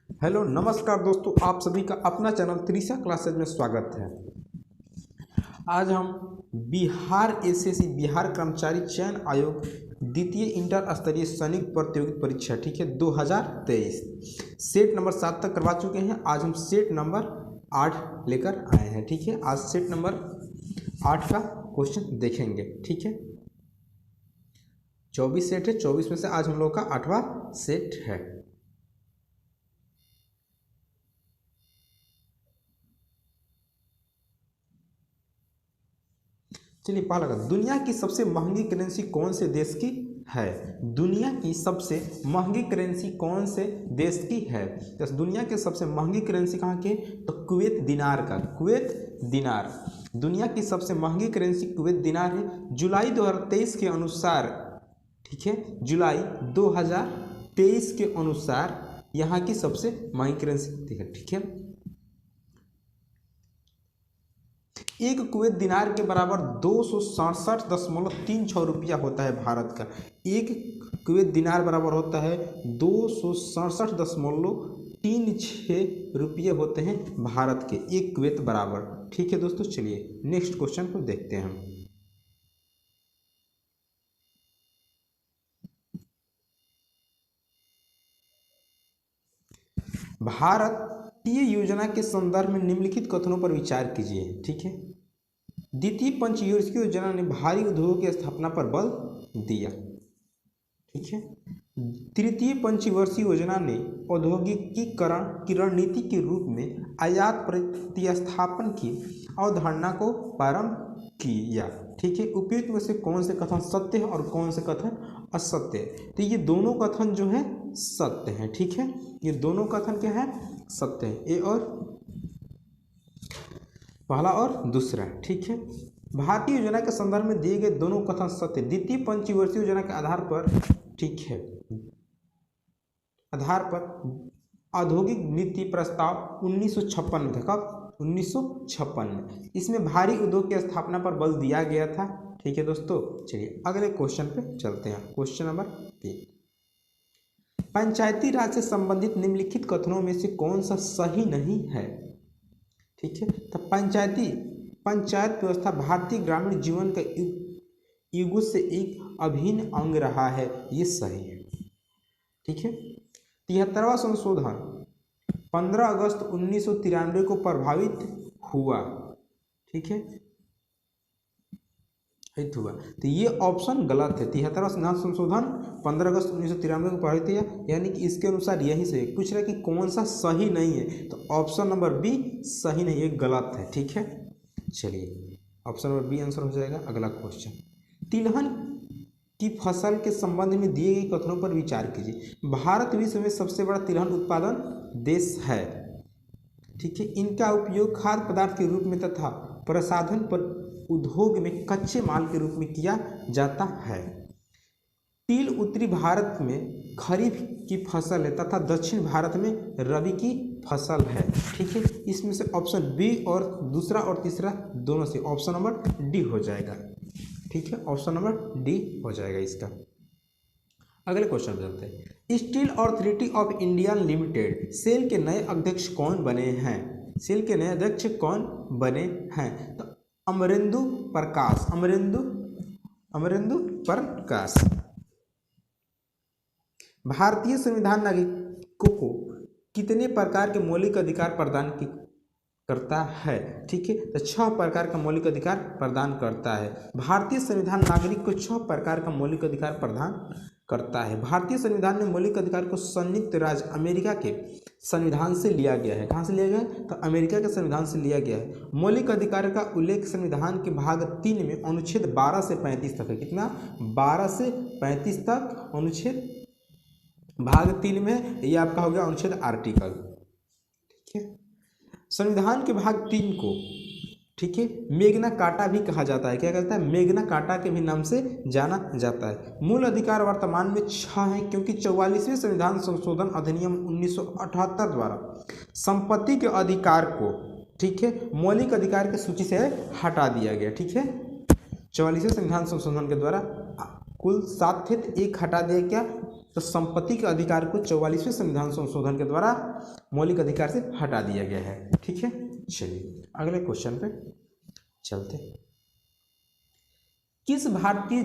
Hello नमस्कार दोस्तों, आप सभी का अपना चैनल त्रिशा क्लासेज में स्वागत है। आज हम बिहार एसएससी बिहार कर्मचारी चयन आयोग द्वितीय इंटर स्तरीय सैनिक प्रतियोगिता परीक्षा 2023 सेट नंबर 7 तक करवा चुके हैं। आज हम सेट नंबर 8 लेकर आए हैं। ठीक है, आज सेट नंबर 8 का क्वेश्चन देखेंगे। ठीक है, 24 सेट है, 24 में से आज हम लोग का 8वां सेट है। चलिए, पहला का दुनिया की सबसे महंगी करेंसी कौन से देश की है? दुनिया की सबसे महंगी करेंसी कौन से देश की है? तो दुनिया की सबसे महंगी करेंसी कहाँ की? तो कुवैत दिनार का, कुवैत दिनार दुनिया की सबसे महंगी करेंसी कुवैत दिनार है। जुलाई 2023 के अनुसार, ठीक है, जुलाई 2023 के अनुसार यहाँ की सबसे महंगी करेंसी है। ठीक है, एक कुवैत दिनार के बराबर 267.36 रुपया होता है भारत का। एक कुवैत दिनार बराबर होता है 267.36 रुपये होते हैं भारत के एक कुवैत बराबर। ठीक है दोस्तों, चलिए नेक्स्ट क्वेश्चन को देखते हैं हम। भारतीय योजना के संदर्भ में निम्नलिखित कथनों पर विचार कीजिए। ठीक है, द्वितीय पंचवार्षिक योजना ने भारी उद्योगों की स्थापना पर बल दिया। ठीक है, तृतीय पंचवार्षिक योजना ने औद्योगिकीकरण की रणनीति के रूप में आयात प्रतिस्थापन की अवधारणा को प्रारंभ किया। ठीक है, उपयुक्त में से कौन से कथन सत्य है और कौन से कथन असत्य है? तो ये दोनों कथन जो है सत्य है। ठीक है, ये दोनों कथन क्या है? सत्य है, ए और पहला और दूसरा। ठीक है, भारतीय योजना के संदर्भ में दिए गए दोनों कथन सत्य। द्वितीय पंचवार्षिक योजना के आधार पर, ठीक है, आधार पर औद्योगिक नीति प्रस्ताव 1956 में था। कब? 1956 में। इसमें भारी उद्योग की स्थापना पर बल दिया गया था। ठीक है दोस्तों, चलिए अगले क्वेश्चन पे चलते हैं। क्वेश्चन नंबर 3, पंचायती राज से संबंधित निम्नलिखित कथनों में से कौन सा सही नहीं है? ठीक है, तो पंचायत व्यवस्था भारतीय ग्रामीण जीवन का युगों से एक अभिन्न अंग रहा है, ये सही है। ठीक है, 73वां संशोधन 15 अगस्त 1993 को प्रभावित हुआ। ठीक है, हुआ, तो ये ऑप्शन गलत है। 73वां संशोधन 15 अगस्त 1993 को प्रभावित किया, यानी कि इसके अनुसार यही सही। पूछ रहा है कि कौन सा सही नहीं है, तो ऑप्शन नंबर बी सही नहीं है, गलत है। ठीक है, चलिए ऑप्शन नंबर बी आंसर हो जाएगा। अगला क्वेश्चन, तिलहन की फसल के संबंध में दिए गए कथनों पर विचार कीजिए। भारत विश्व में सबसे बड़ा तिलहन उत्पादन देश है। ठीक है, इनका उपयोग खाद्य पदार्थ के रूप में तथा प्रसाधन पर उद्योग में कच्चे माल के रूप में किया जाता है। तिल उत्तरी भारत में खरीफ की फसल है तथा दक्षिण भारत में रबी की फसल है। ठीक है, इसमें से ऑप्शन बी और दूसरा और तीसरा दोनों से ऑप्शन नंबर डी हो जाएगा। ठीक है, ऑप्शन नंबर डी हो जाएगा इसका। अगले क्वेश्चन पे चलते हैं। स्टील अथॉरिटी ऑफ इंडिया लिमिटेड सेल के नए अध्यक्ष कौन बने हैं? सेल के नए अध्यक्ष कौन बने हैं? तो अमरेंदु प्रकाश, अमरेंदु प्रकाश। भारतीय संविधान नागरिकों को कितने प्रकार के मौलिक अधिकार प्रदान करता है? ठीक है, तो 6 प्रकार का मौलिक अधिकार प्रदान करता है। भारतीय संविधान नागरिक को 6 प्रकार का मौलिक अधिकार प्रदान करता है। भारतीय संविधान में मौलिक अधिकार को संयुक्त राज्य अमेरिका के संविधान से लिया गया है। कहाँ से लिया गया है? तो अमेरिका के संविधान से लिया गया है। मौलिक अधिकार का उल्लेख संविधान के भाग 3 में अनुच्छेद 12 से 35 तक है। कितना? 12 से 35 तक अनुच्छेद भाग 3 में, ये आपका हो गया अनुच्छेद आर्टिकल। ठीक है, संविधान के भाग 3 को, ठीक है, मेग्ना कार्टा भी कहा जाता है। क्या कहता है? मेग्ना कार्टा के भी नाम से जाना जाता है। मूल अधिकार वर्तमान में 6 हैं, क्योंकि 44वें संविधान संशोधन अधिनियम 1978 द्वारा संपत्ति के अधिकार को, ठीक है, मौलिक अधिकार की सूची से हटा दिया गया। ठीक है, 44वें संविधान संशोधन के द्वारा कुल 7 थे, 1 हटा दिया। क्या? तो संपत्ति के अधिकार को 44वें संविधान संशोधन के द्वारा मौलिक अधिकार से हटा दिया गया है। ठीक है, चलिए अगले क्वेश्चन पे चलते। किस भारतीय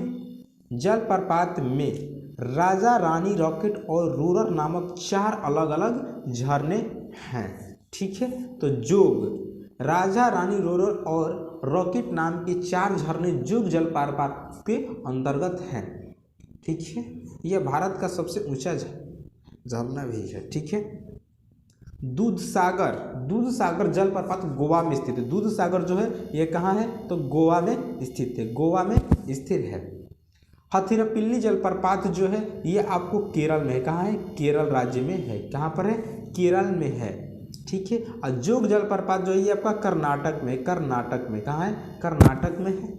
जलप्रपात में राजा रानी रॉकेट और रूरर नामक 4 अलग अलग झरने हैं? ठीक है, तो जोग, राजा रानी, रूरर और रॉकेट नाम के 4 झरने जोग जलप्रपात के अंतर्गत हैं। ठीक है, यह भारत का सबसे ऊंचा झरना भी है। ठीक है, दूध सागर जलप्रपात गोवा में स्थित है। दूध सागर जो है यह कहाँ है? तो गोवा में स्थित है, गोवा में स्थित है। हथिरपिल्ली जलप्रपात जो है ये आपको केरल में है। कहाँ है? केरल राज्य में है। कहाँ पर है? केरल में है। ठीक है, और जोग जलप्रपात जो है ये आपका कर्नाटक में, कर्नाटक में। कहाँ है? कर्नाटक में है।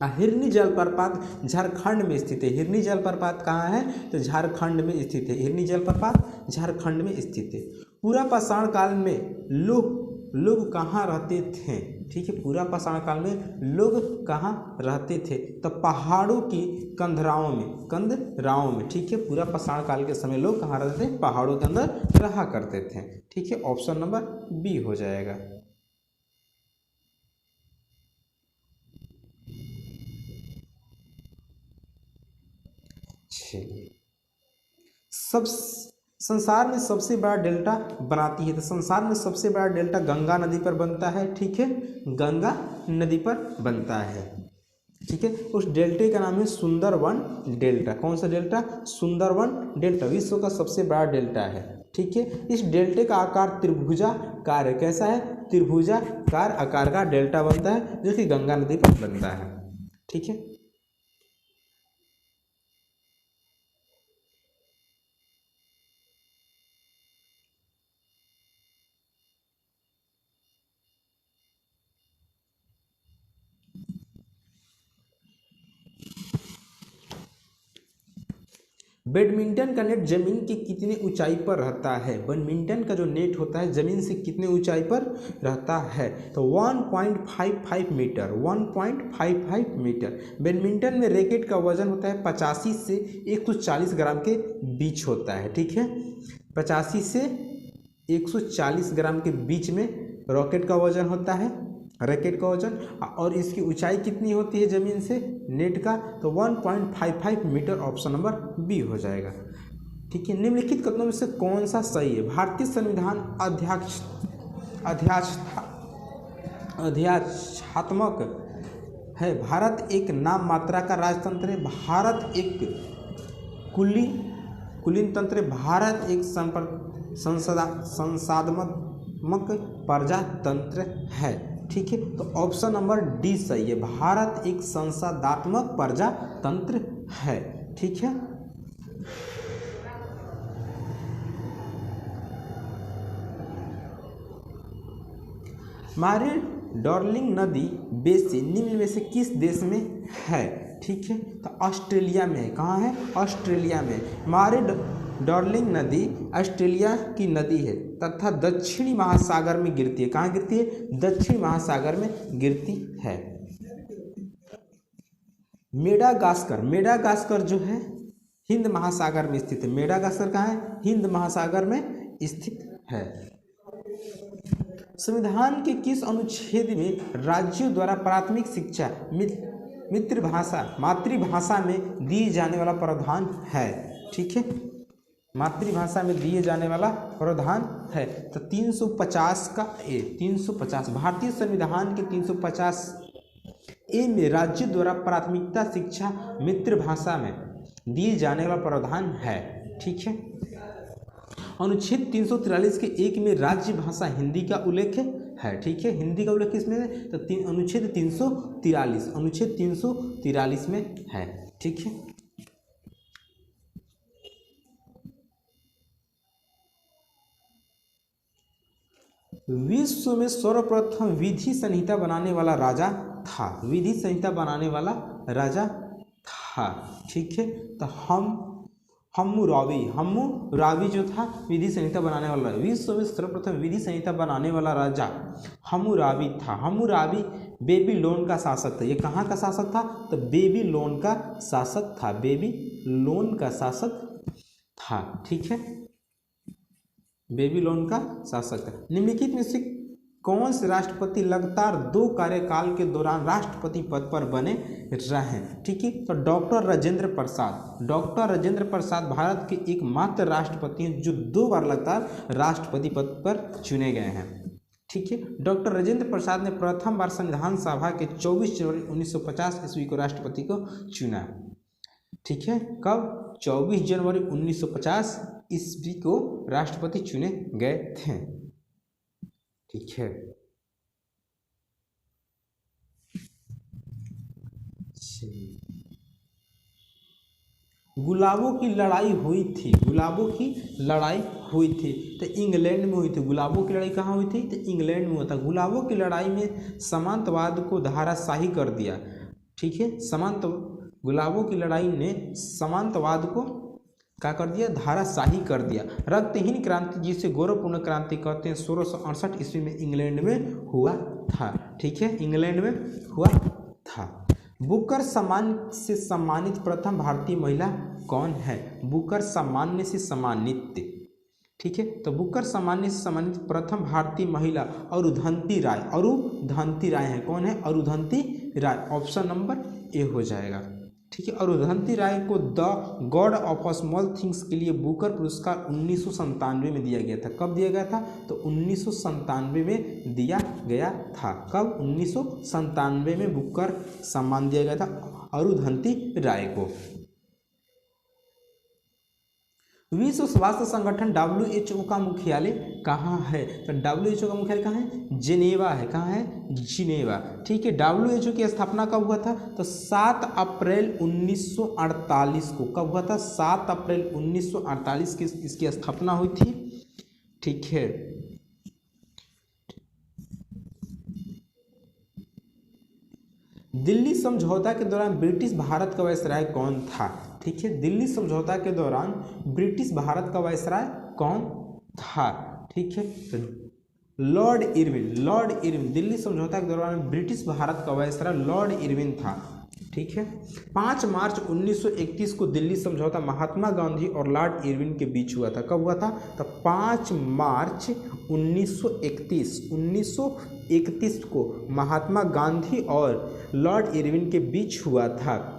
हिरनी जलप्रपात झारखंड में स्थित है। हिरनी जलप्रपात कहाँ है? तो झारखंड में स्थित है। हिरनी जलप्रपात झारखंड में स्थित है। पूरा पाषाण काल में लोग कहाँ रहते थे? ठीक है, पूरा पाषाण काल में लोग कहाँ रहते थे? तो पहाड़ों की कंदराओं में। ठीक है, पूरा पाषाण काल के समय लोग कहाँ रहते थे? पहाड़ों के अंदर रहा करते थे। ठीक है, ऑप्शन नंबर बी हो जाएगा। चलिए, संसार में सबसे बड़ा डेल्टा बनाती है। तो संसार में सबसे बड़ा डेल्टा गंगा नदी पर बनता है। ठीक है, गंगा नदी पर बनता है। ठीक है, उस डेल्टे का नाम है सुंदरवन डेल्टा। कौन सा डेल्टा? सुंदरवन डेल्टा विश्व का सबसे बड़ा डेल्टा है। ठीक है, इस डेल्टे का आकार त्रिभुजाकार है। कैसा है? त्रिभुजाकार आकार का डेल्टा बनता है जो कि गंगा नदी पर बनता है। ठीक है, बैडमिंटन का नेट जमीन की कितनी ऊंचाई पर रहता है? बैडमिंटन का जो नेट होता है जमीन से कितने ऊंचाई पर रहता है? तो 1.55 मीटर, 1.55 मीटर। बैडमिंटन में रैकेट का वजन होता है 85 से 140 ग्राम के बीच होता है। ठीक है, 85 से 140 ग्राम के बीच में रॉकेट का वजन होता है, रैकेट का वजन। और इसकी ऊंचाई कितनी होती है जमीन से नेट का? तो 1.55 मीटर। ऑप्शन नंबर बी हो जाएगा। ठीक है, निम्नलिखित कथनों में से कौन सा सही है? भारतीय संविधान अध्यात्मक है। भारत एक नाम मात्रा का राजतंत्र है। भारत एक कुलीन तंत्र है। भारत एक संसाधनात्मक प्रजातंत्र है। ठीक है, तो ऑप्शन नंबर डी सही है। भारत एक संसाधनात्मक प्रजातंत्र है। ठीक है, मारे डार्लिंग नदी बेसिन निम्न में से किस देश में है? ठीक है, तो ऑस्ट्रेलिया में है। कहाँ है? ऑस्ट्रेलिया में। मारे डार्लिंग नदी ऑस्ट्रेलिया की नदी है तथा दक्षिणी महासागर में गिरती है। कहाँ गिरती है? दक्षिणी महासागर में गिरती है। मेडागास्कर जो है हिंद महासागर में स्थित है। मेडागास्कर कहाँ है? हिंद महासागर में स्थित है। संविधान के किस अनुच्छेद में राज्यों द्वारा प्राथमिक शिक्षा मातृभाषा में दिए जाने वाला प्रावधान है? ठीक है, मातृभाषा में दिए जाने वाला प्रावधान है। तो 350 का ए, 350 भारतीय संविधान के 350 ए में राज्य द्वारा प्राथमिकता शिक्षा मातृभाषा में दिए जाने वाला प्रावधान है। ठीक है, अनुच्छेद 343 के 1 में राज्य भाषा हिंदी का उल्लेख है। ठीक है, हिंदी का उल्लेख किसमें है? तो अनुच्छेद 343 में है। ठीक है, विश्व में सर्वप्रथम विधि संहिता बनाने वाला राजा था। विधि संहिता बनाने वाला राजा था। ठीक है, तो हम्मुराबी जो था विधि संहिता बनाने वाला। विश्व में सर्वप्रथम विधि संहिता बनाने वाला राजा हम्मुराबी था। हम्मुराबी बेबीलोन का शासक था। ये कहाँ का शासक था? तो बेबीलोन का शासक था। बेबीलोन का शासक था। ठीक है, बेबीलोन का शासक था। निम्नलिखित में से कौन से राष्ट्रपति लगातार 2 कार्यकाल के दौरान राष्ट्रपति पद पर बने रहे? ठीक है, तो डॉक्टर राजेंद्र प्रसाद। डॉक्टर राजेंद्र प्रसाद भारत के एकमात्र राष्ट्रपति हैं जो 2 बार लगातार राष्ट्रपति पद पर चुने गए हैं। ठीक है, डॉक्टर राजेंद्र प्रसाद ने प्रथम बार संविधान सभा के 24 जनवरी 1950 ईस्वी को राष्ट्रपति को चुना। ठीक है, कब? 24 जनवरी 1950 ईस्वी को राष्ट्रपति चुने गए थे। ठीक है, गुलाबों की लड़ाई हुई थी। गुलाबों की लड़ाई हुई थी तो इंग्लैंड में हुई थी। गुलाबों की लड़ाई कहाँ हुई थी? तो इंग्लैंड में हुआ था। गुलाबों की लड़ाई में सामंतवाद को धाराशाही कर दिया। ठीक है, गुलाबों की लड़ाई ने सामंतवाद को क्या कर दिया? धाराशाही कर दिया। रक्तहीन क्रांति, जिसे गौरवपूर्ण क्रांति कहते हैं, 1668 ईस्वी में इंग्लैंड में हुआ था। ठीक है, इंग्लैंड में हुआ था। बुकर सम्मान से सम्मानित प्रथम भारतीय महिला कौन है? बुकर सम्मान से सम्मानित। ठीक है, तो बुकर सम्मान से सम्मानित प्रथम भारतीय महिला अरुंधति राय। अरुंधति राय है। कौन है? अरुंधति राय। ऑप्शन नंबर ए हो जाएगा। ठीक है, अरुंधति राय को the God of small things के लिए बुकर पुरस्कार 1997 में दिया गया था। कब दिया गया था? तो 1997 में दिया गया था। कब? 1997 में बुकर सम्मान दिया गया था अरुंधति राय को। विश्व स्वास्थ्य संगठन WHO का मुख्यालय कहाँ है? तो WHO का मुख्यालय कहाँ है? जिनेवा है। कहाँ है? जिनेवा। ठीक है, WHO की स्थापना कब हुआ था? तो 7 अप्रैल 1948 को। कब हुआ था? 7 अप्रैल 1948 की इसकी स्थापना हुई थी। ठीक है, दिल्ली समझौता के दौरान ब्रिटिश भारत का वायसराय कौन था? ठीक है, दिल्ली समझौता के दौरान ब्रिटिश भारत का वायसराय कौन था? ठीक है, Lord Irwin. Lord Irwin. Delhi समझौता के दौरान ब्रिटिश भारत का वायसराय लॉर्ड इरविन था। ठीक है, 5 मार्च 1931 को दिल्ली समझौता महात्मा गांधी और लॉर्ड इरविन के बीच हुआ था। कब हुआ था? तो 5 मार्च 1931 को महात्मा गांधी और लॉर्ड इरविन के बीच हुआ था।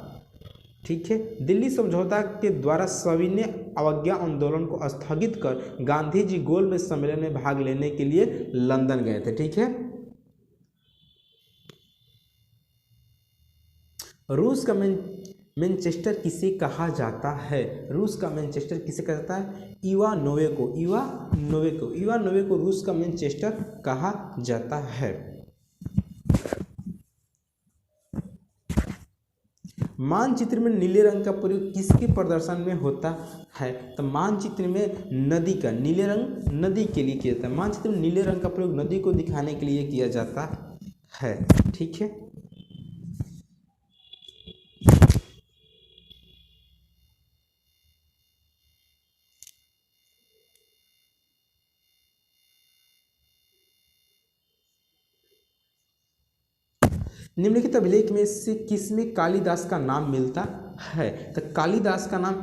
ठीक है, दिल्ली समझौता के द्वारा सविनय अवज्ञा आंदोलन को स्थगित कर गांधी जी गोलमेज सम्मेलन में भाग लेने के लिए लंदन गए थे। ठीक है, रूस का मैनचेस्टर किसे कहा जाता है? रूस का मैनचेस्टर किसे कहा जाता है? इवानोवे को रूस का मैनचेस्टर कहा जाता है। मानचित्र में नीले रंग का प्रयोग किसके प्रदर्शन में होता है? तो मानचित्र में नदी का, नीले रंग नदी के लिए किया जाता है। मानचित्र में नीले रंग का प्रयोग नदी को दिखाने के लिए किया जाता है। ठीक है, निम्नलिखित अभिलेख में से किसमें कालिदास का नाम मिलता है? तो कालिदास का नाम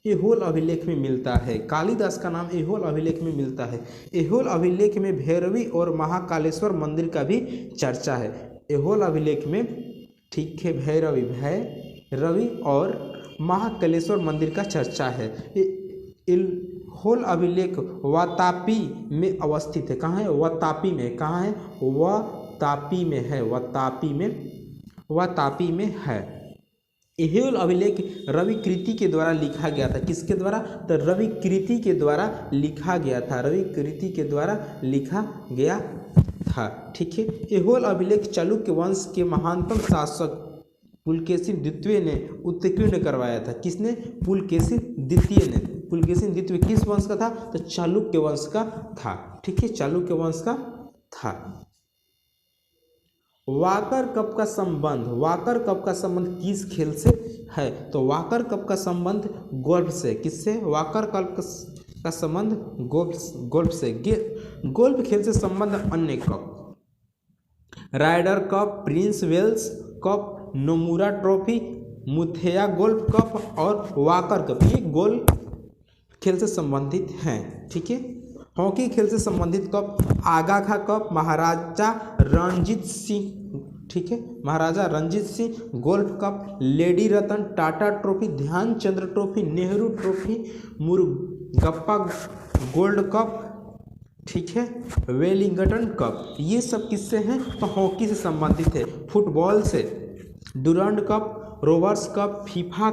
ऐहोल अभिलेख में मिलता है। कालिदास का नाम ऐहोल अभिलेख में मिलता है। ऐहोल अभिलेख में भैरवी और महाकालेश्वर मंदिर का भी चर्चा है। ऐहोल अभिलेख में, ठीक है, भैरवी और महाकालेश्वर मंदिर का चर्चा है। ऐहोल अभिलेख वातापी में अवस्थित है। कहाँ है? वातापी में। कहाँ है? वातापी में है। वातापी में है। ऐहोल अभिलेख रवि कृति के द्वारा लिखा गया था। किसके द्वारा? तो रवि कृति के द्वारा लिखा गया था। रवि कृति के द्वारा लिखा गया था। ठीक है, ऐहोल अभिलेख चालुक्य वंश के महानतम शासक पुलकेशिन द्वितीय ने उत्कीर्ण करवाया था। किसने? पुलकेशिन द्वितीय ने। पुलकेशिन द्वितीय किस वंश का था? तो चालुक्य वंश का था। ठीक है, चालुक्य वंश का था। वाकर कप का संबंध किस खेल से है? तो वाकर कप का संबंध गोल्फ से। किससे? वाकर कप का संबंध गोल्फ से। गोल्फ खेल से संबंध अन्य cup, Ryder Cup, Prince Wales Cup, Nomura Trophy, Muthiah golf cup और वाकर कप, ये गोल्फ खेल से संबंधित हैं, ठीक है। हॉकी खेल से संबंधित कप आगा खा कप, महाराजा रणजीत सिंह, ठीक है, Maharaja Ranjit Singh golf cup, lady Ratan Tata trophy, Dhyanchand trophy, Nehru trophy, Murugappa gold cup, ठीक है, वेलिंगटन कप, ये सब किससे हैं तो हॉकी से संबंधित है। फुटबॉल से Durand cup, Rovers cup, FIFA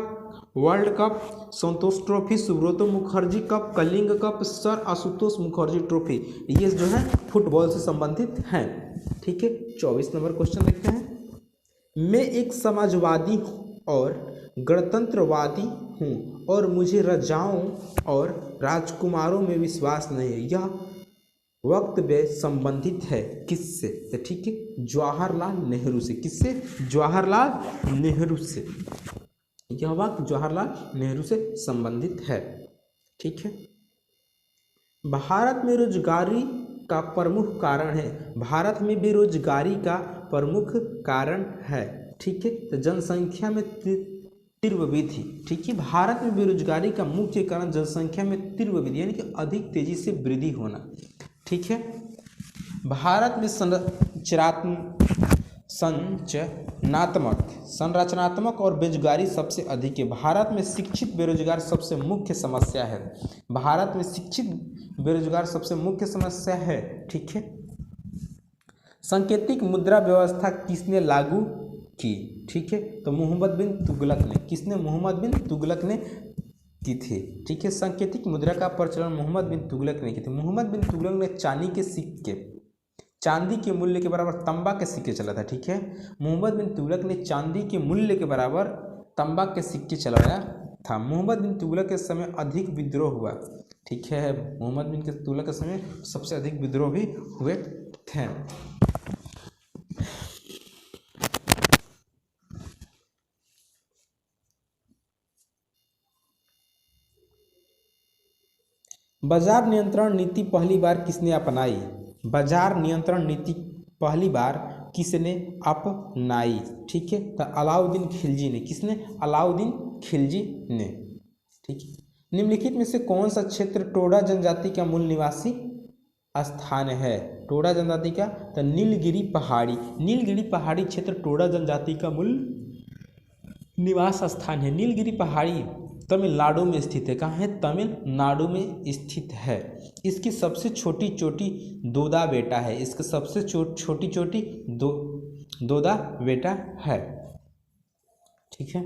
World Cup, Santosh trophy, Subroto Mukherjee cup, Kalinga cup, sir Ashutosh Mukherjee trophy, ये जो है फुटबॉल से संबंधित हैं, ठीक है। 24 नंबर क्वेश्चन देखते हैं। मैं एक समाजवादी और गणतंत्रवादी हूँ और मुझे राजाओं और राजकुमारों में विश्वास नहीं है। यह वक्तव्य संबंधित है किससे, ठीक है, जवाहरलाल नेहरू से। किससे? जवाहरलाल नेहरू से। यह वाक्य जवाहरलाल नेहरू से संबंधित है, ठीक है। भारत में रोजगारी का प्रमुख कारण है, भारत में बेरोजगारी का प्रमुख कारण है, ठीक है। तो जनसंख्या में तीव्र वृद्धि, ठीक है। भारत में बेरोजगारी का मुख्य कारण जनसंख्या में तीव्र वृद्धि यानी कि अधिक तेजी से वृद्धि होना, ठीक है। भारत में संरचनात्मक और बेरोजगारी सबसे अधिक है। भारत में शिक्षित बेरोजगार सबसे मुख्य समस्या है। भारत में शिक्षित बेरोजगार सबसे मुख्य समस्या है, ठीक है। सांकेतिक मुद्रा व्यवस्था किसने लागू की, ठीक है, तो मोहम्मद बिन तुगलक ने। किसने? मोहम्मद बिन तुगलक ने की थी, ठीक है। सांकेतिक मुद्रा का प्रचलन मोहम्मद बिन तुगलक ने की थी। मोहम्मद बिन तुगलक ने चांदी के मूल्य के बराबर तांबा के सिक्के चला था, ठीक है। मोहम्मद बिन तुगलक ने चांदी के मूल्य के बराबर तांबा के सिक्के चलाया था। मोहम्मद बिन तुगलक के समय अधिक विद्रोह हुआ, ठीक है। मोहम्मद बिन तुगलक के समय सबसे अधिक विद्रोह भी हुए थे। बाजार नियंत्रण नीति पहली बार किसने अपनाई? बाजार नियंत्रण नीति पहली बार किसने अपनाई, ठीक है, तो अलाउद्दीन खिलजी ने। किसने? अलाउद्दीन खिलजी ने, ठीक है। निम्नलिखित में से कौन सा क्षेत्र टोडा जनजाति का मूल निवासी स्थान है? टोडा जनजाति का, तो नीलगिरी पहाड़ी। नीलगिरी पहाड़ी क्षेत्र टोडा जनजाति का मूल निवास स्थान है। नीलगिरी पहाड़ी तमिलनाडु में स्थित है। कहाँ है? तमिलनाडु में स्थित है। इसकी सबसे छोटी चोटी दोदा बेटा है। इसका सबसे छोटी चोटी दोदा बेटा है, ठीक है।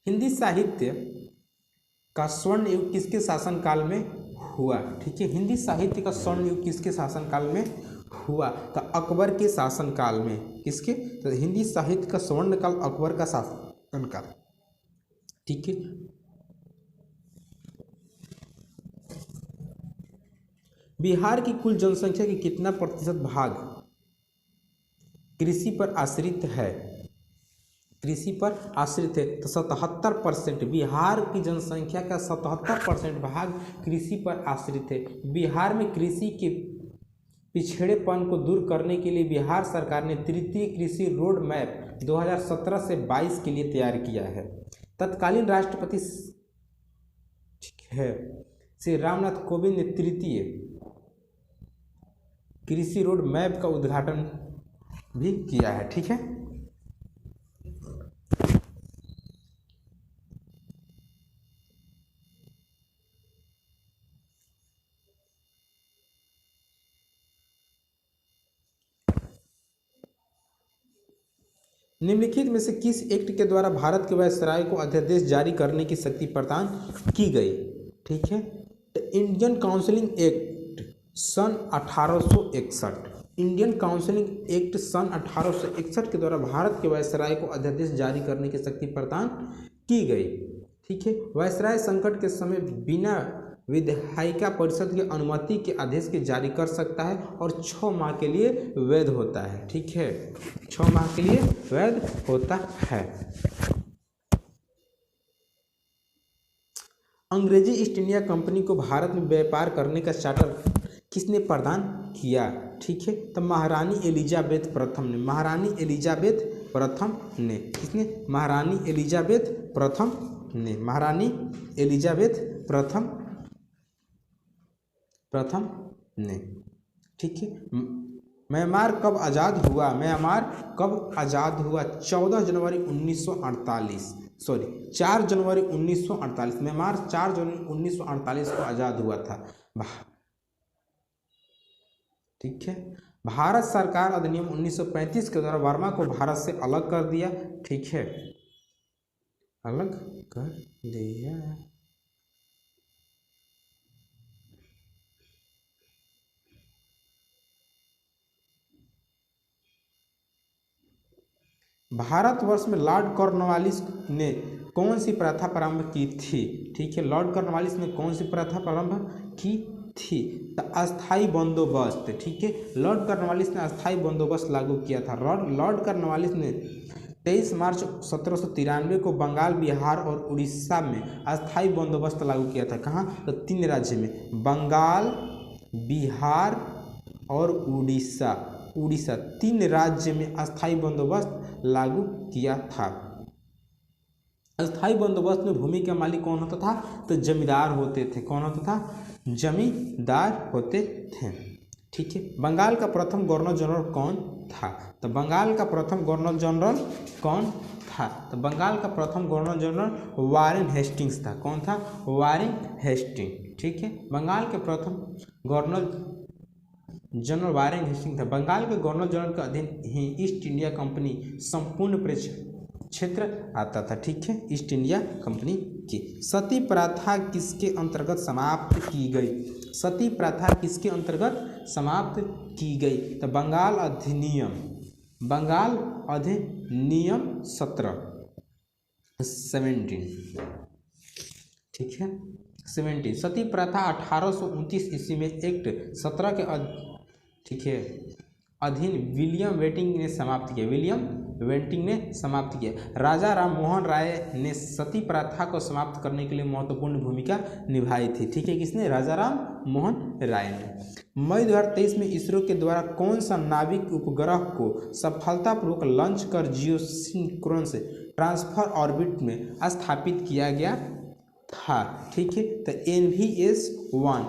हिंदी साहित्य का स्वर्ण युग किसके शासनकाल में हुआ, ठीक है। हिंदी साहित्य का स्वर्ण युग किसके शासनकाल में हुआ? तो अकबर के शासनकाल में। किसके? तो हिंदी साहित्य का स्वर्ण काल अकबर का शासनकाल, ठीक है। बिहार की कुल जनसंख्या के कितना प्रतिशत भाग कृषि पर आश्रित है? कृषि पर आश्रित है, तो 77%। बिहार की जनसंख्या का 77% भाग कृषि पर आश्रित है। बिहार में कृषि के पिछड़ेपन को दूर करने के लिए बिहार सरकार ने तृतीय कृषि रोड मैप 2017 से 22 के लिए तैयार किया है। तत्कालीन राष्ट्रपति, ठीक है, श्री रामनाथ कोविंद ने तृतीय कृषि रोड मैप का उद्घाटन भी किया है, ठीक है। निम्नलिखित में से किस एक्ट के द्वारा भारत के वायसराय को अध्यादेश जारी करने की शक्ति प्रदान की गई, ठीक है। तो इंडियन काउंसिलिंग एक्ट सन 1861। इंडियन काउंसिलिंग एक्ट सन 1861 के द्वारा भारत के वायसराय को अध्यादेश जारी करने की शक्ति प्रदान की गई, ठीक है। वायसराय संकट के समय बिना विधायिका परिषद की अनुमति के आदेश के जारी कर सकता है और 6 माह के लिए वैध होता है, ठीक है। 6 माह के लिए वैध होता है। अंग्रेजी ईस्ट इंडिया कंपनी को भारत में व्यापार करने का चार्टर किसने प्रदान किया, ठीक है, तो महारानी एलिजाबेथ प्रथम ने। महारानी एलिजाबेथ प्रथम ने। किसने? महारानी एलिजाबेथ प्रथम ने। महारानी एलिजाबेथ प्रथम ने। ठीक है। म्यांमार कब आज़ाद हुआ? म्यांमार कब आज़ाद हुआ? 14 जनवरी 1948, सॉरी 4 जनवरी 1948। म्यांमार 4 जनवरी 1948 को आज़ाद हुआ था। ठीक है। भारत सरकार अधिनियम 1935 के द्वारा वर्मा को भारत से अलग कर दिया। ठीक है, अलग कर दिया। भारतवर्ष में लॉर्ड कॉर्नवालिस ने कौन सी प्रथा प्रारंभ की थी? ठीक है, लॉर्ड कॉर्नवालिस ने कौन सी प्रथा प्रारंभ की थी? तो अस्थाई बंदोबस्त। ठीक है, लॉर्ड कॉर्नवालिस ने अस्थाई बंदोबस्त लागू किया था। लॉर्ड कॉर्नवालिस ने 23 मार्च 1793 को बंगाल, बिहार और उड़ीसा में अस्थाई बंदोबस्त लागू किया था। कहाँ? तो 3 राज्य में, बंगाल, बिहार और उड़ीसा। 3 राज्य में अस्थाई बंदोबस्त लागू किया था। अस्थाई बंदोबस्त में भूमि का मालिक कौन होता था? तो जमींदार होते थे। कौन होता था? जमींदार होते थे। ठीक है। बंगाल का प्रथम गवर्नर जनरल कौन था? तो बंगाल का प्रथम गवर्नर जनरल कौन था? तो बंगाल का प्रथम गवर्नर जनरल वारेन हेस्टिंग्स था। कौन था? Warren Hasting. ठीक है, बंगाल के प्रथम गवर्नर जनरल वारेन हेस्टिंग था। बंगाल के गवर्नर जनरल के अधीन ही ईस्ट इंडिया कंपनी संपूर्ण क्षेत्र आता था। ठीक है, ईस्ट इंडिया कंपनी की। सती प्रथा किसके अंतर्गत समाप्त की गई? सती प्रथा किसके अंतर्गत समाप्त की गई? तो बंगाल अधिनियम 17। ठीक है, 17। सती प्रथा 1829 ईस्वी में एक्ट 17 के ठीक है अधीन विलियम वेटिंग ने समाप्त किया। विलियम वेटिंग ने समाप्त किया। राजा राम मोहन राय ने सती प्रथा को समाप्त करने के लिए महत्वपूर्ण भूमिका निभाई थी। ठीक है, किसने? राजा राम मोहन राय ने। मई 2023 में इसरो के द्वारा कौन सा नाभिक उपग्रह को सफलतापूर्वक लॉन्च कर जियोसिंक्रोनस ट्रांसफर ऑर्बिट में स्थापित किया गया था? ठीक है, तो NVS-1।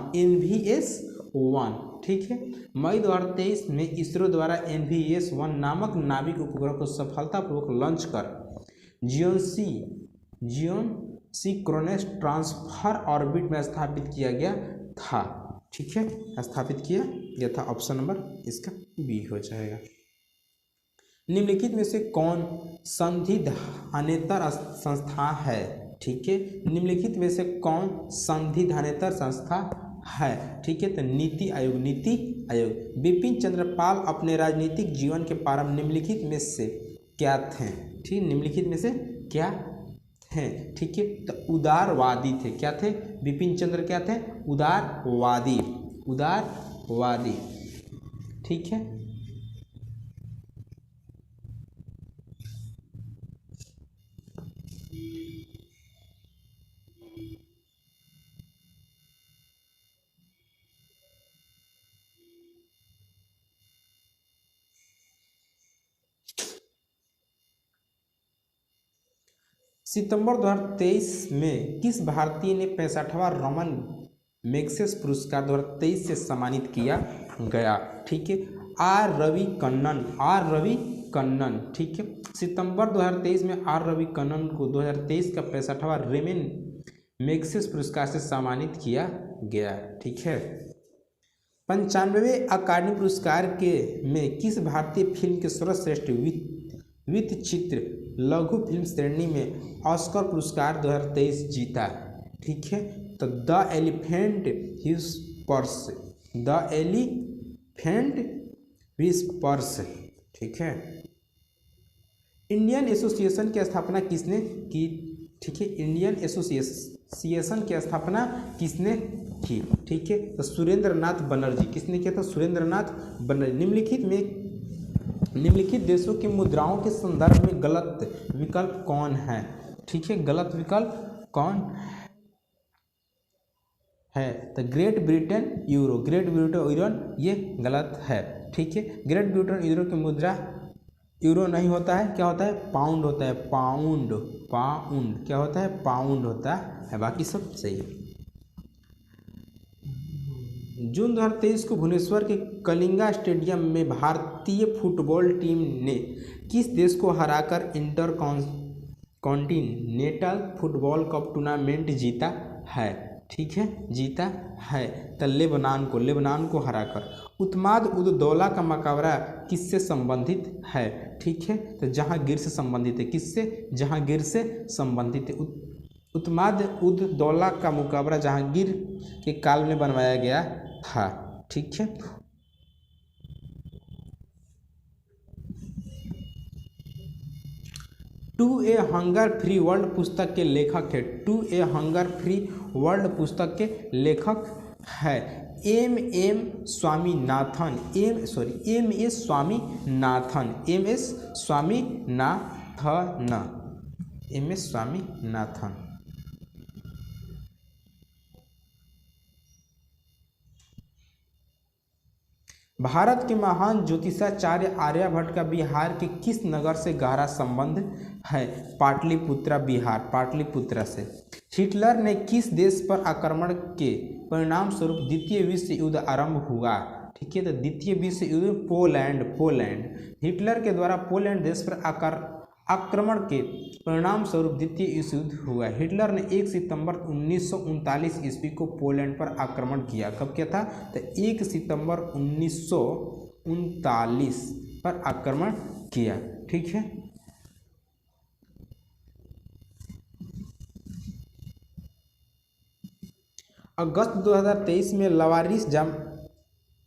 ठीक है, मई 2023 में इसरो द्वारा NVS-1 नामक नाभिक उपग्रह को सफलतापूर्वक लॉन्च कर जियोसिंक्रोनस ट्रांसफर ऑर्बिट में स्थापित किया गया था। ठीक है, स्थापित किया गया था। ऑप्शन नंबर इसका बी हो जाएगा। निम्नलिखित में से कौन संविधानेतर संस्था है? ठीक है, निम्नलिखित में से कौन संविधानेतर संस्था है? ठीक है, तो नीति आयोग। बिपिन चंद्र पाल अपने राजनीतिक जीवन के प्रारंभ निम्नलिखित में से क्या थे? ठीक, निम्नलिखित में से क्या थे? ठीक है, तो उदारवादी थे। क्या थे? बिपिन चंद्र क्या थे? उदारवादी। ठीक है, सितंबर 2023 में किस भारतीय ने 65वां रमन मैग्सेसे पुरस्कार 2023 से सम्मानित किया गया? ठीक है, आर रवि कन्नन। ठीक है, सितंबर 2023 में आर रवि कन्नन को 2023 का 65वां रमन मैग्सेसे पुरस्कार से सम्मानित किया गया। ठीक है, 95वें अकादमी पुरस्कार में किस भारतीय फिल्म के सर्वश्रेष्ठ वृत्तचित्र लघु फिल्म श्रेणी में ऑस्कर पुरस्कार 2023 जीता? ठीक है, तो द एलिफेंट व्हिस्पर्स। ठीक है, इंडियन एसोसिएशन की स्थापना किसने की? ठीक है, इंडियन एसोसिएशन की स्थापना किसने की? ठीक है, तो सुरेंद्र नाथ बनर्जी। किसने किया था? सुरेंद्र नाथ बनर्जी। निम्नलिखित देशों की मुद्राओं के संदर्भ में गलत विकल्प कौन है? ठीक है, गलत विकल्प कौन है? तो ग्रेट ब्रिटेन यूरो ये गलत है। ठीक है, ग्रेट ब्रिटेन यूरो की मुद्रा यूरो नहीं होता है, क्या होता है, पाउंड होता है, पाउंड, पाउंड क्या होता है, पाउंड होता है, बाकी सब सही है। जून 2023 को भुवनेश्वर के कलिंगा स्टेडियम में भारतीय फुटबॉल टीम ने किस देश को हराकर inter continental football cup tournament जीता है, ठीक है, जीता है, तो लेबनान को हराकर। उत्माद उद दौला का मुकाबला किससे संबंधित है, ठीक है, तो जहांगीर से संबंधित है, किससे, जहांगीर से संबंधित है। उत्माद उद दौला का मुकाबला जहांगीर के काल में बनवाया गया था, ठीक है। To a hunger free world पुस्तक के लेखक है, to a hunger free world पुस्तक के लेखक है M S Swaminathan, M S Swaminathan, M S Swaminathan. भारत के महान ज्योतिषाचार्य आर्यभट्ट का बिहार के किस नगर से गहरा संबंध है, पाटलिपुत्रा, बिहार, पाटलिपुत्रा से। हिटलर ने किस देश पर आक्रमण के परिणाम स्वरूप द्वितीय विश्व युद्ध आरंभ हुआ, ठीक है, तो द्वितीय विश्व युद्ध पोलैंड, हिटलर के द्वारा पोलैंड देश पर आक्रमण के परिणाम स्वरूप द्वितीय विश्व युद्ध हुआ। हिटलर ने 1 सितंबर 1939 ईस्वी को पोलैंड पर आक्रमण किया, कब किया था, तो 1 सितंबर 1939 पर आक्रमण किया, ठीक है। अगस्त 2023 में लवारिस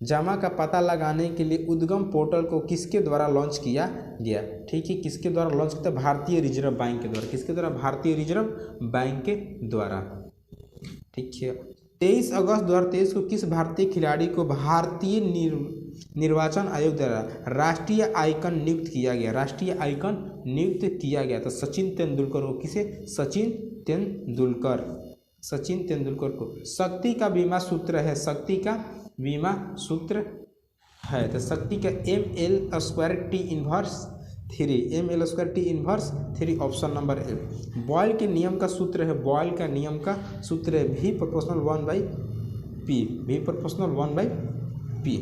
जमा का पता लगाने के लिए उद्गम पोर्टल को किसके द्वारा लॉन्च किया गया, ठीक है, किसके द्वारा लॉन्च किया, भारतीय रिजर्व बैंक के द्वारा, किसके द्वारा, भारतीय रिजर्व बैंक के द्वारा, ठीक है। 23 अगस्त 2023 को किस भारतीय खिलाड़ी को भारतीय निर्वाचन आयोग द्वारा राष्ट्रीय आइकन नियुक्त किया गया, राष्ट्रीय आइकन नियुक्त किया गया, तो सचिन तेंदुलकर को, किसे, सचिन तेंदुलकर को। शक्ति का बीमा सूत्र है, शक्ति का बीमा सूत्र है, तो शक्ति का ml² T inverse 3, option number A. Boyle के नियम का सूत्र है, बॉयल का नियम का सूत्र है V प्रोपोर्शनल 1/P।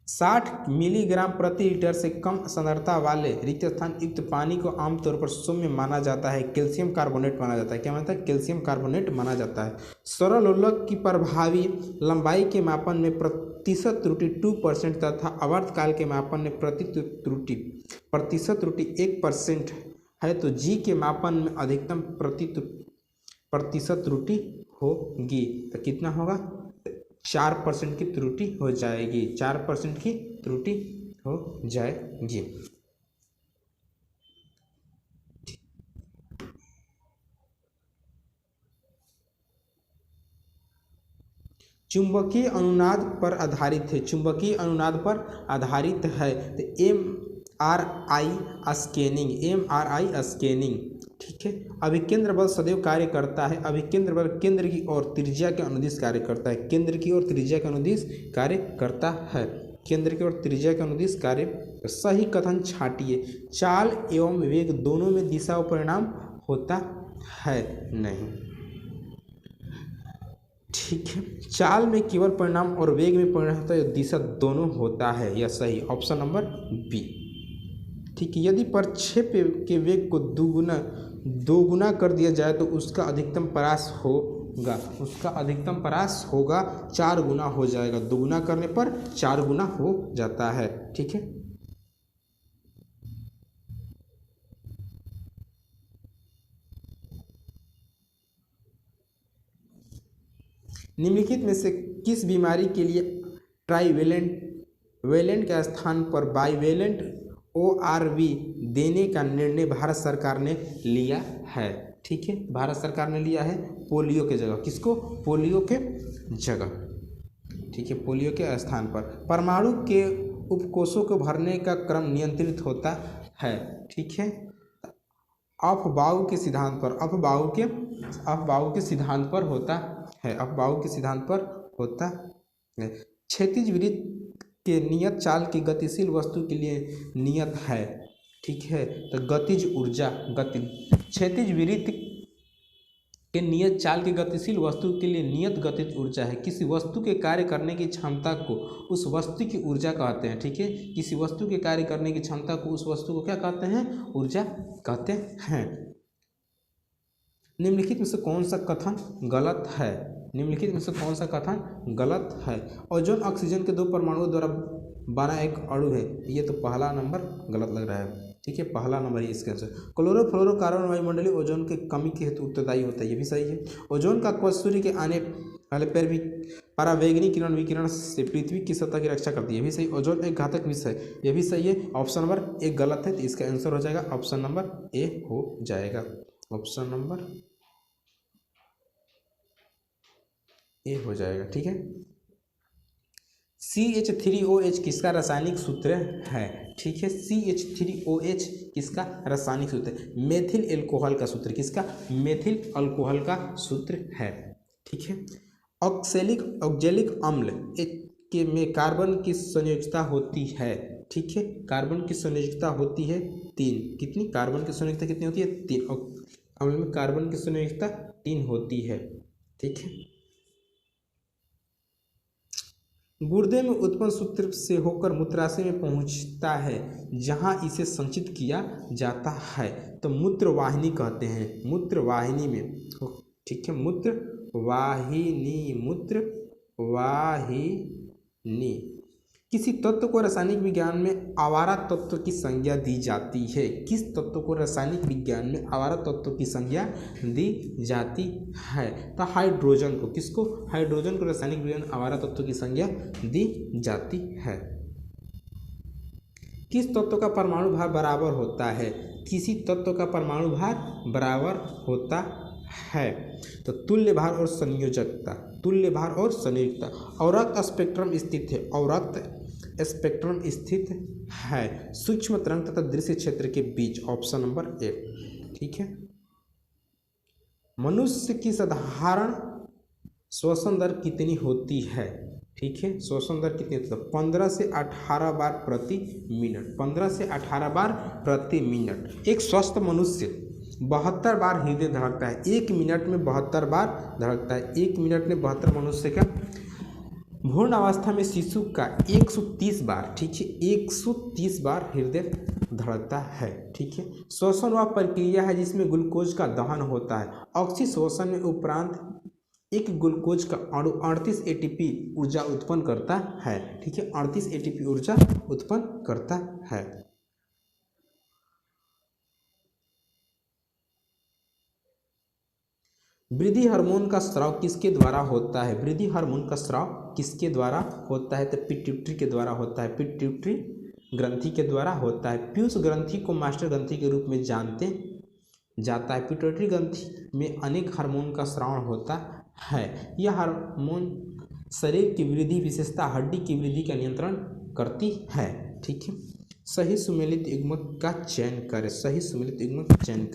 साठ मिलीग्राम प्रति लीटर से कम सांद्रता वाले रिक्त स्थान युक्त पानी को आमतौर पर सौम्य माना जाता है, कैल्शियम कार्बोनेट माना जाता है, क्या माना जाता है, कैल्शियम कार्बोनेट माना जाता है। सरल लोलक की प्रभावी लंबाई के मापन में प्रतिशत त्रुटि 2% तथा आवर्तकाल के मापन में प्रतिशत त्रुटि 1% है, तो जी के मापन में अधिकतम प्रतिशत त्रुटि होगी, तो कितना होगा, 4% की त्रुटि हो जाएगी, 4% की त्रुटि हो जाएगी। चुंबकीय अनुनाद पर आधारित है, चुंबकीय अनुनाद पर आधारित है, तो MRI स्कैनिंग, ठीक है। अभिकेंद्र बल सदैव कार्य करता है, अभिकेंद्र बल केंद्र की ओर त्रिज्या के अनुदिश कार्य करता है, केंद्र की ओर त्रिज्या के अनुदिश कार्य करता है, केंद्र की ओर त्रिज्या के अनुदिश कार्य। सही कथन छाटिए, चाल एवं वेग दोनों में दिशा और परिणाम होता है, नहीं, ठीक है। चाल में केवल परिणाम और वेग में परिणाम होता है, दिशा दोनों होता है, यह सही, ऑप्शन नंबर बी, ठीक है। यदि प्रक्षेप के वेग को दोगुना कर दिया जाए तो उसका अधिकतम परास होगा 4 गुना हो जाएगा, दोगुना करने पर 4 गुना हो जाता है, ठीक है। निम्नलिखित में से किस बीमारी के लिए ट्राइवेलेंट के स्थान पर बाइवेलेंट ORV देने का निर्णय भारत सरकार ने लिया है, ठीक है, भारत सरकार ने लिया है पोलियो के जगह, किसको, पोलियो के जगह, ठीक है, पोलियो के स्थान पर। परमाणु के उपकोषों को भरने का क्रम नियंत्रित होता है, ठीक है, अपबाऊ के सिद्धांत पर, अपबाऊ के अफवाहों के सिद्धांत पर होता है, अफवाहों के सिद्धांत पर होता है। क्षैतिज वृत्त के नियत चाल की गतिशील वस्तु के लिए नियत है, ठीक है। तो गतिज ऊर्जा, क्षैतिज वृत्त के नियत चाल की गतिशील वस्तु के लिए नियत गतिज ऊर्जा है। किसी वस्तु के कार्य करने की क्षमता को उस वस्तु की ऊर्जा कहते हैं, ठीक है। किसी वस्तु के कार्य करने की क्षमता को उस वस्तु को क्या कहते हैं, ऊर्जा कहते हैं। निम्नलिखित में से कौन सा कथन गलत है, निम्नलिखित में से कौन सा कथन गलत है। ओजोन ऑक्सीजन के 2 परमाणुओं द्वारा बना एक अणु है, ये तो पहला नंबर गलत लग रहा है, ठीक है, पहला नंबर ही इसका आंसर। क्लोरोफ्लोरोकार्बन वायुमंडलीय ओजोन की कमी के हेतु उत्तरदायी होता है, ये भी सही है। ओजोन का कवच सूर्य के आने वाले परावैंगनी किरण विकिरण से पृथ्वी की सतह की रक्षा करती है, ये भी सही। ओजोन एक घातक विष है, ये भी सही है। ऑप्शन नंबर 1 गलत है, तो इसका आंसर हो जाएगा ऑप्शन नंबर ए हो जाएगा, ऑप्शन नंबर ए हो जाएगा, ठीक है। CH3OH किसका रासायनिक सूत्र है, ठीक है। CH3OH किसका रासायनिक सूत्र है, मेथिल एल्कोहल का सूत्र, किसका, मेथिल अल्कोहल का सूत्र है, ठीक है। ऑक्जेलिक अम्ल के में कार्बन की संयोजकता होती है, ठीक है, कार्बन की संयोजकता होती है 3, कितनी, कार्बन की संयोजकता कितनी होती है, 3। अम्ल में कार्बन की संयोजकता 3 होती है, ठीक है। गुर्दे में उत्पन्न सूत्र से होकर मूत्राशय में पहुंचता है, जहां इसे संचित किया जाता है, तो मूत्रवाहिनी कहते हैं, मूत्रवाहिनी में, ठीक है, मूत्रवाहिनी। किसी तत्व को रासायनिक विज्ञान में आवारा तत्व की संज्ञा दी जाती है, किस तत्व को रासायनिक विज्ञान में आवारा तत्व की संज्ञा दी जाती है, तो हाइड्रोजन को, किसको, हाइड्रोजन को रासायनिक विज्ञान में आवारा तत्व की संज्ञा दी जाती है। किस तत्व का परमाणु भार बराबर होता है, किसी तत्व का परमाणु भार बराबर होता है, तो तुल्य भार और संयोजकता, तुल्य भार और संयोजकता। अवरक्त स्पेक्ट्रम स्थित है, अवरक्त स्पेक्ट्रम स्थित है सूक्ष्म तरंग तथा दृश्य क्षेत्र के बीच, ऑप्शन नंबर 1, ठीक है। मनुष्य की साधारण श्वसन दर कितनी होती है, ठीक है, श्वसन दर कितनी होती है, 15 से 18 बार प्रति मिनट, 15 से 18 बार प्रति मिनट। एक स्वस्थ मनुष्य 72 बार हृदय धड़कता है, 1 मिनट में 72 बार धड़कता है, 1 मिनट में 72 मनुष्य का। भ्रूण अवस्था में शिशु का 130 बार, ठीक है, 130 बार हृदय धड़कता है, ठीक है। श्वसन वह प्रक्रिया है जिसमें ग्लूकोज का दहन होता है। ऑक्सी श्वसन में उपरांत एक ग्लूकोज का अणु 38 ATP ऊर्जा उत्पन्न करता है, ठीक है, 38 ATP ऊर्जा उत्पन्न करता है। वृद्धि हार्मोन का स्राव किसके द्वारा होता है, वृद्धि हार्मोन का स्राव किसके द्वारा होता है, तो पिट्यूटरी के द्वारा होता है, पिट्यूटरी ग्रंथि के द्वारा होता है। पीयूष ग्रंथि को मास्टर ग्रंथि के रूप में जानते जाता है। पिट्यूटरी ग्रंथि में अनेक हार्मोन का स्राव होता है। यह हार्मोन शरीर की वृद्धि विशेषता हड्डी की वृद्धि का नियंत्रण करती है, ठीक है। सही सुमेलित युग्मक का चयन करें, सही सुमेलित युग्मक का चयन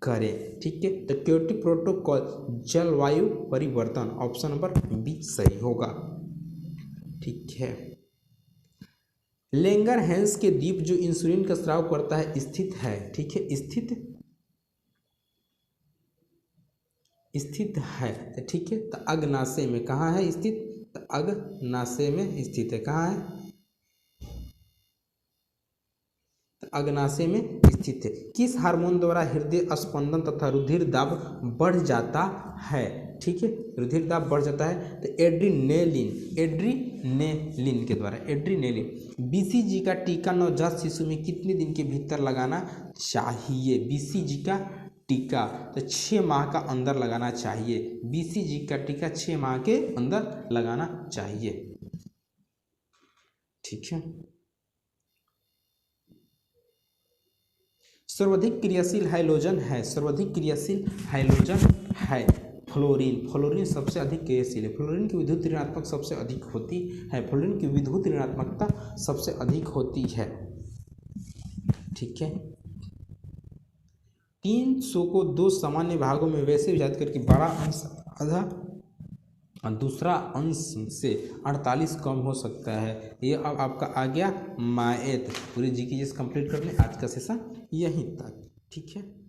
करें, ठीक है। तो क्योटो प्रोटोकॉल जलवायु परिवर्तन, ऑप्शन नंबर बी सही होगा, ठीक है। लैंगरहैंस के द्वीप जो इंसुलिन का स्राव करता है स्थित है, ठीक है, स्थित है, ठीक है। तो अग्नाशय में कहाँ है स्थित, तो अग्नाशय में स्थित है, कहाँ है, तो अग्नाशय में स्थित है। किस हार्मोन द्वारा हृदय स्पंदन तथा रुधिर दाब बढ़ जाता है, ठीक है, रुधिर दाब बढ़ जाता है, तो एड्रीनेलिन के द्वारा, एड्रीनेलिन। BCG का टीका नवजात शिशु में कितने दिन के भीतर लगाना चाहिए, BCG का टीका तो 6 माह का अंदर लगाना चाहिए, BCG का टीका 6 माह के अंदर लगाना चाहिए, ठीक है। सर्वाधिक क्रियाशील हाइड्रोजन है, सर्वाधिक क्रियाशील हाइड्रोजन है फ्लोरीन, फ्लोरीन सबसे अधिक क्रियाशील है। फ्लोरीन की विद्युत ऋणात्मक सबसे अधिक होती है, फ्लोरीन की विद्युत ऋणात्मकता सबसे अधिक होती है, ठीक है। 300 को दो सामान्य भागों में वैसे विभाजित करके बड़ा अंश आधा और दूसरा अंश से 48 कम हो सकता है। ये अब आपका आ गया मैथ। पूरी जीके कंप्लीट कर लें। आज का सेशन यहीं तक, ठीक है।